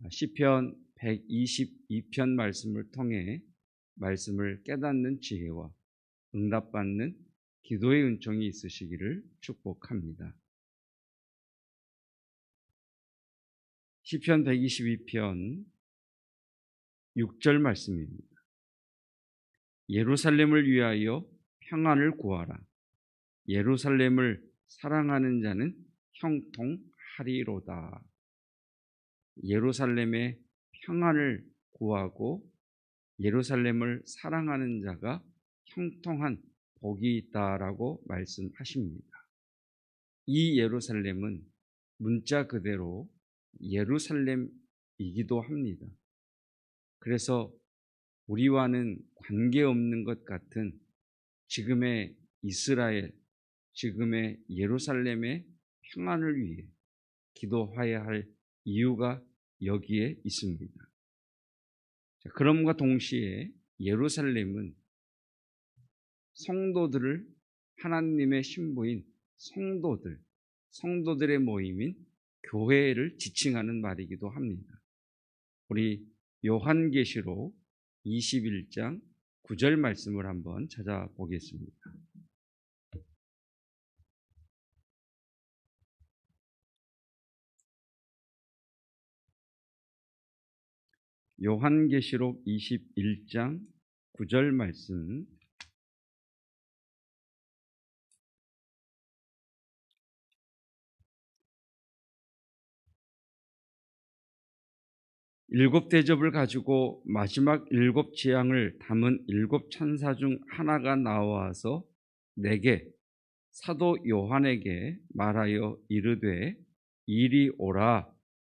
시편 122편 말씀을 통해 말씀을 깨닫는 지혜와 응답받는 기도의 은총이 있으시기를 축복합니다. 시편 122편 6절 말씀입니다. 예루살렘을 위하여 평안을 구하라. 예루살렘을 사랑하는 자는 형통하리로다. 예루살렘의 평안을 구하고 예루살렘을 사랑하는 자가 형통한 복이 있다라고 말씀하십니다. 이 예루살렘은 문자 그대로 예루살렘이기도 합니다. 그래서 우리와는 관계없는 것 같은 지금의 이스라엘, 지금의 예루살렘의 평안을 위해 기도해야 할 이유가 여기에 있습니다. 그럼과 동시에 예루살렘은 성도들을 하나님의 신부인 성도들의 모임인 교회를 지칭하는 말이기도 합니다. 우리 요한계시록 21장 9절 말씀을 한번 찾아보겠습니다. 요한계시록 21장 9절 말씀. 일곱 대접을 가지고 마지막 일곱 재앙을 담은 일곱 천사 중 하나가 나와서 내게 사도 요한에게 말하여 이르되 이리 오라.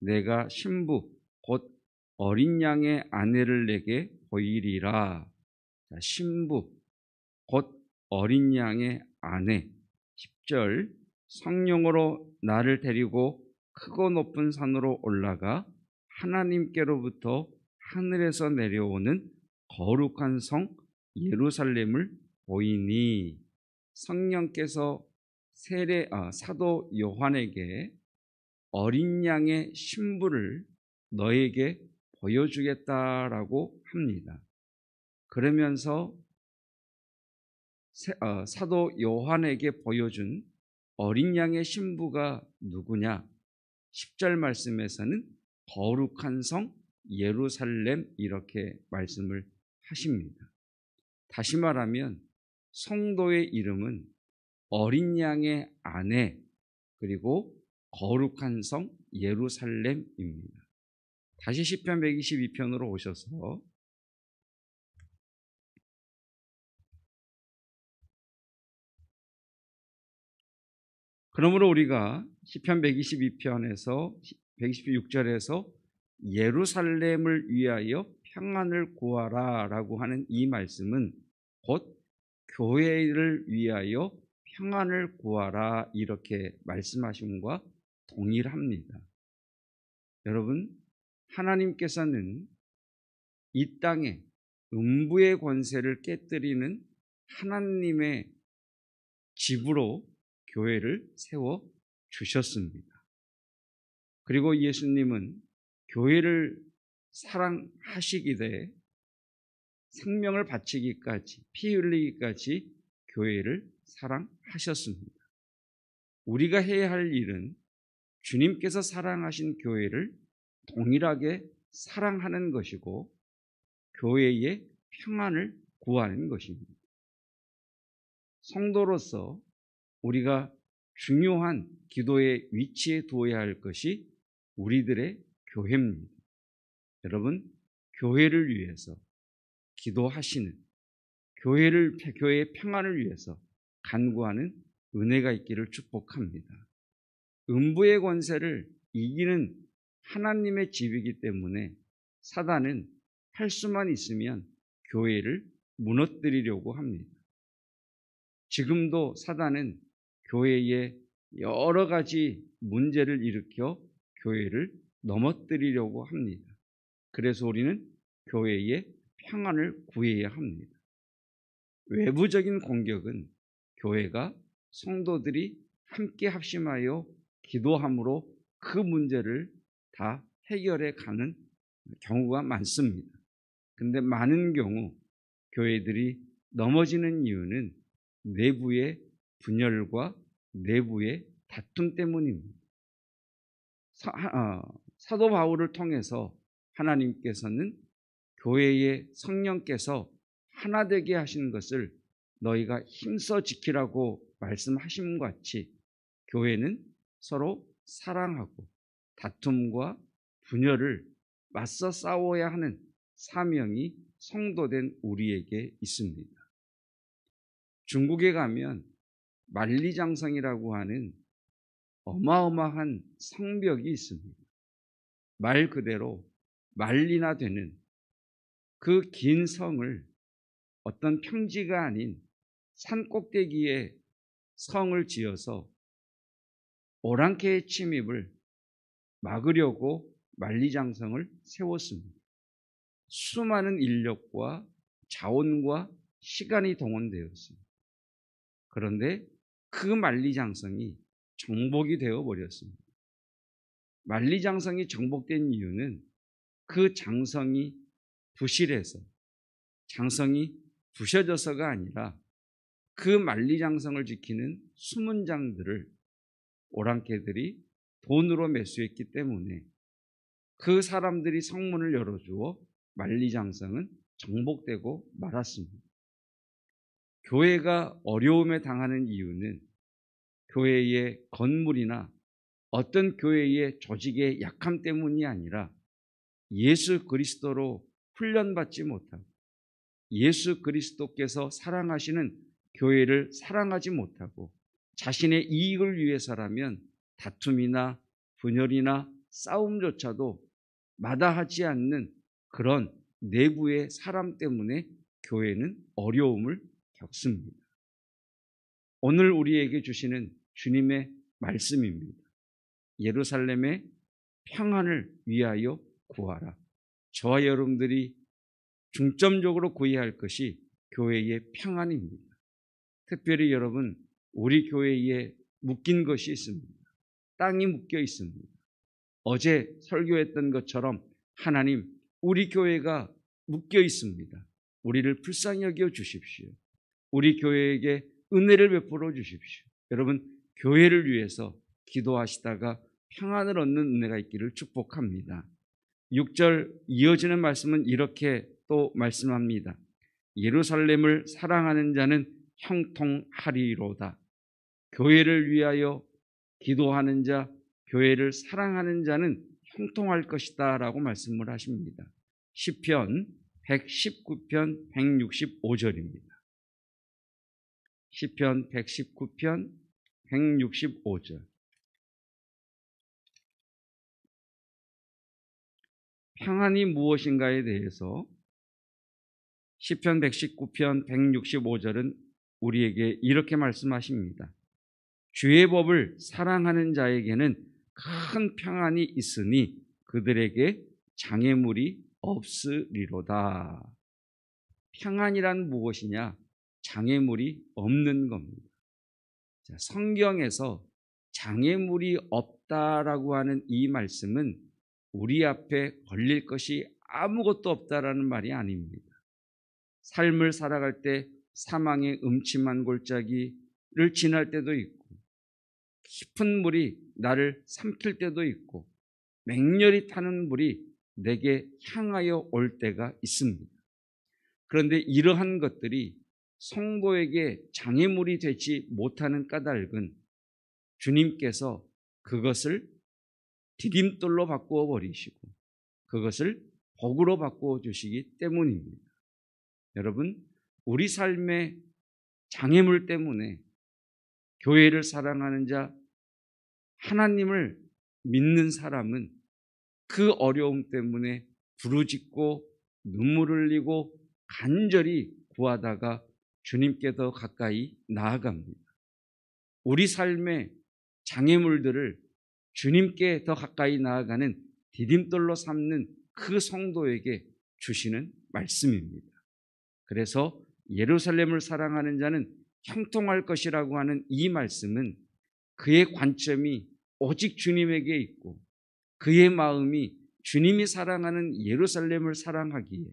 내가 신부 곧 어린 양의 아내를 내게 보이리라. 신부 곧 어린 양의 아내. 10절 성령으로 나를 데리고 크고 높은 산으로 올라가 하나님께로부터 하늘에서 내려오는 거룩한 성 예루살렘을 보이니. 성령께서 사도 요한에게 어린 양의 신부를 너에게 보여주겠다라고 합니다. 그러면서 사도 요한에게 보여준 어린 양의 신부가 누구냐? 10절 말씀에서는 거룩한 성 예루살렘 이렇게 말씀을 하십니다. 다시 말하면 성도의 이름은 어린 양의 아내 그리고 거룩한 성 예루살렘입니다. 다시 시편 122편으로 오셔서 그러므로 우리가 시편 122편에서 126절에서 예루살렘을 위하여 평안을 구하라 라고 하는 이 말씀은 곧 교회를 위하여 평안을 구하라 이렇게 말씀하심과 동일합니다. 여러분, 하나님께서는 이 땅에 음부의 권세를 깨뜨리는 하나님의 집으로 교회를 세워 주셨습니다. 그리고 예수님은 교회를 사랑하시기에 생명을 바치기까지, 피 흘리기까지 교회를 사랑하셨습니다. 우리가 해야 할 일은 주님께서 사랑하신 교회를 동일하게 사랑하는 것이고 교회의 평안을 구하는 것입니다. 성도로서 우리가 중요한 기도의 위치에 두어야 할 것이 우리들의 교회입니다. 여러분, 교회를 위해서 기도하시는, 교회의 평안을 위해서 간구하는 은혜가 있기를 축복합니다. 음부의 권세를 이기는 하나님의 집이기 때문에 사단은 할 수만 있으면 교회를 무너뜨리려고 합니다. 지금도 사단은 교회에 여러 가지 문제를 일으켜 교회를 넘어뜨리려고 합니다. 그래서 우리는 교회의 평안을 구해야 합니다. 외부적인 공격은 교회가 성도들이 함께 합심하여 기도함으로 그 문제를 다 해결해 가는 경우가 많습니다. 근데 많은 경우 교회들이 넘어지는 이유는 내부의 분열과 내부의 다툼 때문입니다. 사도 바울을 통해서 하나님께서는 교회의 성령께서 하나 되게 하시는 것을 너희가 힘써 지키라고 말씀하신 것 같이 교회는 서로 사랑하고 다툼과 분열을 맞서 싸워야 하는 사명이 성도된 우리에게 있습니다. 중국에 가면 만리장성이라고 하는 어마어마한 성벽이 있습니다. 말 그대로 만리나 되는 그 긴 성을 어떤 평지가 아닌 산 꼭대기에 성을 지어서 오랑캐의 침입을 막으려고 만리장성을 세웠습니다. 수많은 인력과 자원과 시간이 동원되었습니다. 그런데 그 만리장성이 정복이 되어 버렸습니다. 만리장성이 정복된 이유는 그 장성이 부실해서 장성이 부셔져서가 아니라 그 만리장성을 지키는 수문장들을 오랑캐들이 돈으로 매수했기 때문에 그 사람들이 성문을 열어주어 만리장성은 정복되고 말았습니다. 교회가 어려움에 당하는 이유는 교회의 건물이나 어떤 교회의 조직의 약함 때문이 아니라 예수 그리스도로 훈련받지 못하고 예수 그리스도께서 사랑하시는 교회를 사랑하지 못하고 자신의 이익을 위해서라면 다툼이나 분열이나 싸움조차도 마다하지 않는 그런 내부의 사람 때문에 교회는 어려움을 겪습니다. 오늘 우리에게 주시는 주님의 말씀입니다. 예루살렘의 평안을 위하여 구하라. 저와 여러분들이 중점적으로 구해야 할 것이 교회의 평안입니다. 특별히 여러분, 우리 교회에 묶인 것이 있습니다. 땅이 묶여 있습니다. 어제 설교했던 것처럼 하나님, 우리 교회가 묶여 있습니다. 우리를 불쌍히 여겨 주십시오. 우리 교회에게 은혜를 베풀어 주십시오. 여러분, 교회를 위해서 기도하시다가 평안을 얻는 은혜가 있기를 축복합니다. 6절 이어지는 말씀은 이렇게 또 말씀합니다. 예루살렘을 사랑하는 자는 형통하리로다. 교회를 위하여 기도하는 자, 교회를 사랑하는 자는 형통할 것이다 라고 말씀을 하십니다. 시편 119편 165절입니다. 시편 119편 165절. 평안이 무엇인가에 대해서 시편 119편 165절은 우리에게 이렇게 말씀하십니다. 주의 법을 사랑하는 자에게는 큰 평안이 있으니 그들에게 장애물이 없으리로다. 평안이란 무엇이냐? 장애물이 없는 겁니다. 성경에서 장애물이 없다라고 하는 이 말씀은 우리 앞에 걸릴 것이 아무것도 없다라는 말이 아닙니다. 삶을 살아갈 때 사망의 음침한 골짜기를 지날 때도 있고 깊은 물이 나를 삼킬 때도 있고 맹렬히 타는 물이 내게 향하여 올 때가 있습니다. 그런데 이러한 것들이 성도에게 장애물이 되지 못하는 까닭은 주님께서 그것을 디딤돌로 바꾸어 버리시고 그것을 복으로 바꾸어 주시기 때문입니다. 여러분, 우리 삶의 장애물 때문에 교회를 사랑하는 자, 하나님을 믿는 사람은 그 어려움 때문에 부르짖고 눈물을 흘리고 간절히 구하다가 주님께 더 가까이 나아갑니다. 우리 삶의 장애물들을 주님께 더 가까이 나아가는 디딤돌로 삼는 그 성도에게 주시는 말씀입니다. 그래서 예루살렘을 사랑하는 자는 형통할 것이라고 하는 이 말씀은 그의 관점이 오직 주님에게 있고 그의 마음이 주님이 사랑하는 예루살렘을 사랑하기에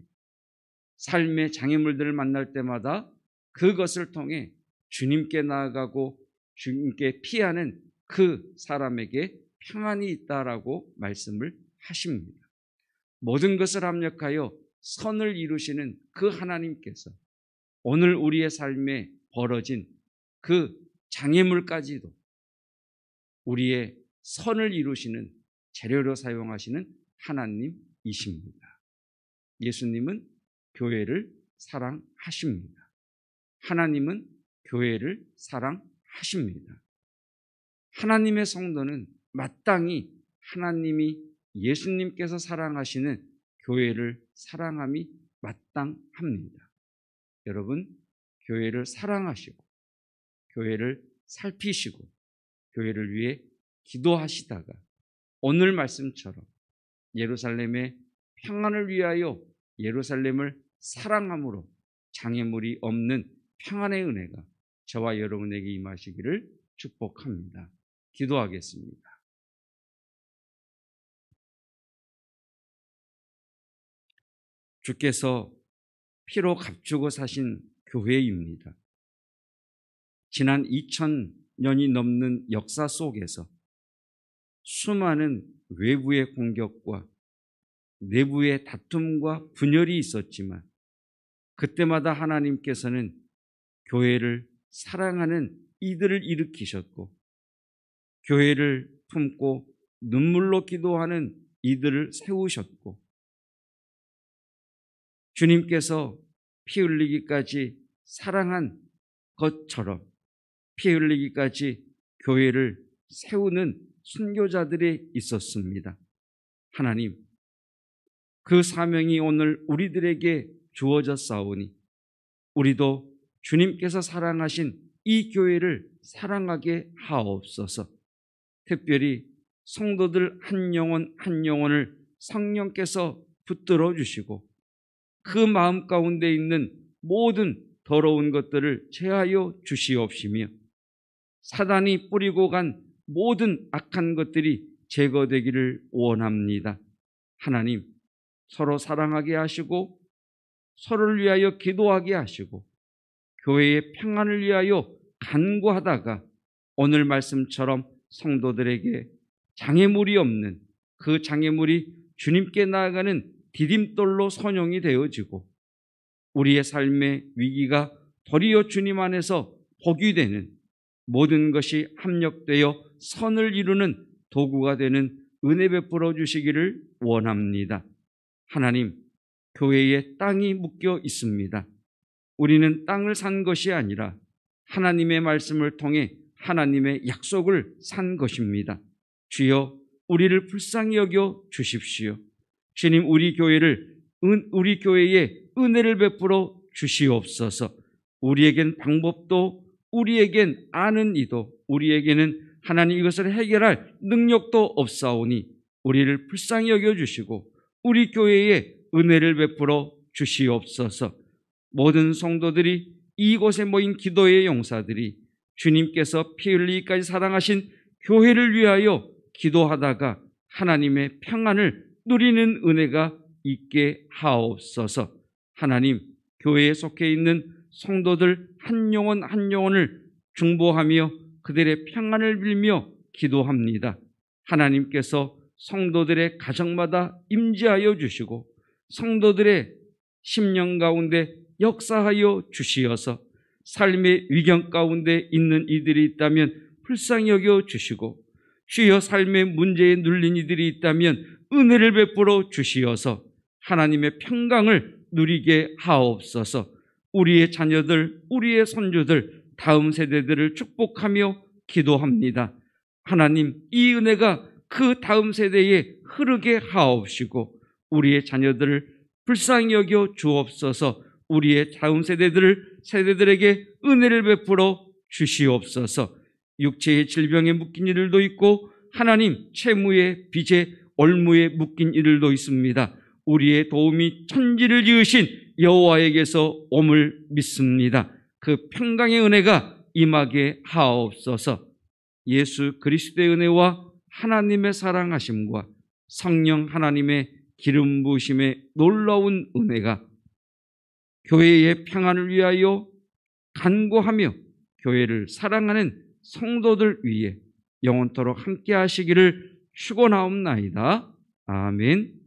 삶의 장애물들을 만날 때마다 그것을 통해 주님께 나아가고 주님께 피하는 그 사람에게 평안이 있다라고 말씀을 하십니다. 모든 것을 합력하여 선을 이루시는 그 하나님께서 오늘 우리의 삶에 벌어진 그 장애물까지도 우리의 선을 이루시는 재료로 사용하시는 하나님이십니다. 예수님은 교회를 사랑하십니다. 하나님은 교회를 사랑하십니다. 하나님의 성도는 마땅히 하나님이 예수님께서 사랑하시는 교회를 사랑함이 마땅합니다. 여러분, 교회를 사랑하시고 교회를 살피시고 교회를 위해 기도하시다가 오늘 말씀처럼 예루살렘의 평안을 위하여 예루살렘을 사랑함으로 장애물이 없는 평안의 은혜가 저와 여러분에게 임하시기를 축복합니다. 기도하겠습니다. 주께서 피로 값주고 사신 교회입니다. 지난 2000년이 넘는 역사 속에서 수많은 외부의 공격과 내부의 다툼과 분열이 있었지만 그때마다 하나님께서는 교회를 사랑하는 이들을 일으키셨고 교회를 품고 눈물로 기도하는 이들을 세우셨고 주님께서 피 흘리기까지 사랑한 것처럼 피 흘리기까지 교회를 세우는 순교자들이 있었습니다. 하나님, 그 사명이 오늘 우리들에게 주어졌사오니 우리도 주님께서 사랑하신 이 교회를 사랑하게 하옵소서. 특별히 성도들 한 영혼 한 영혼을 성령께서 붙들어 주시고 그 마음 가운데 있는 모든 더러운 것들을 제하여 주시옵시며 사단이 뿌리고 간 모든 악한 것들이 제거되기를 원합니다. 하나님, 서로 사랑하게 하시고 서로를 위하여 기도하게 하시고 교회의 평안을 위하여 간구하다가 오늘 말씀처럼 성도들에게 장애물이 없는 그 장애물이 주님께 나아가는 디딤돌로 선용이 되어지고 우리의 삶의 위기가 도리어 주님 안에서 복이 되는 모든 것이 합력되어 선을 이루는 도구가 되는 은혜 베풀어 주시기를 원합니다. 하나님, 교회에 땅이 묶여 있습니다. 우리는 땅을 산 것이 아니라 하나님의 말씀을 통해 하나님의 약속을 산 것입니다. 주여, 우리를 불쌍히 여겨 주십시오. 주님, 우리 교회에 은혜를 베풀어 주시옵소서. 우리에겐 방법도 우리에겐 아는 이도 우리에게는 하나님 이것을 해결할 능력도 없사오니 우리를 불쌍히 여겨주시고 우리 교회에 은혜를 베풀어 주시옵소서. 모든 성도들이 이곳에 모인 기도의 용사들이 주님께서 피 흘리기까지 사랑하신 교회를 위하여 기도하다가 하나님의 평안을 누리는 은혜가 있게 하옵소서. 하나님, 교회에 속해 있는 성도들 한 영혼 한 영혼을 중보하며 그들의 평안을 빌며 기도합니다. 하나님께서 성도들의 가정마다 임재하여 주시고 성도들의 심령 가운데 역사하여 주시어서 삶의 위경 가운데 있는 이들이 있다면 불쌍히 여겨 주시고 주여 삶의 문제에 눌린 이들이 있다면 은혜를 베풀어 주시어서 하나님의 평강을 누리게 하옵소서. 우리의 자녀들, 우리의 손주들, 다음 세대들을 축복하며 기도합니다. 하나님, 이 은혜가 그 다음 세대에 흐르게 하옵시고 우리의 자녀들을 불쌍히 여겨 주옵소서. 우리의 다음 세대들에게 은혜를 베풀어 주시옵소서. 육체의 질병에 묶인 이들도 있고 하나님, 채무에 빚에 올무에 묶인 이들도 있습니다. 우리의 도움이 천지를 지으신 여호와에게서 옴을 믿습니다. 그 평강의 은혜가 임하게 하옵소서. 예수 그리스도의 은혜와 하나님의 사랑하심과 성령 하나님의 기름 부으심의 놀라운 은혜가 교회의 평안을 위하여 간구하며 교회를 사랑하는 성도들 위해 영원토록 함께 하시기를 축원하옵나이다. 아멘.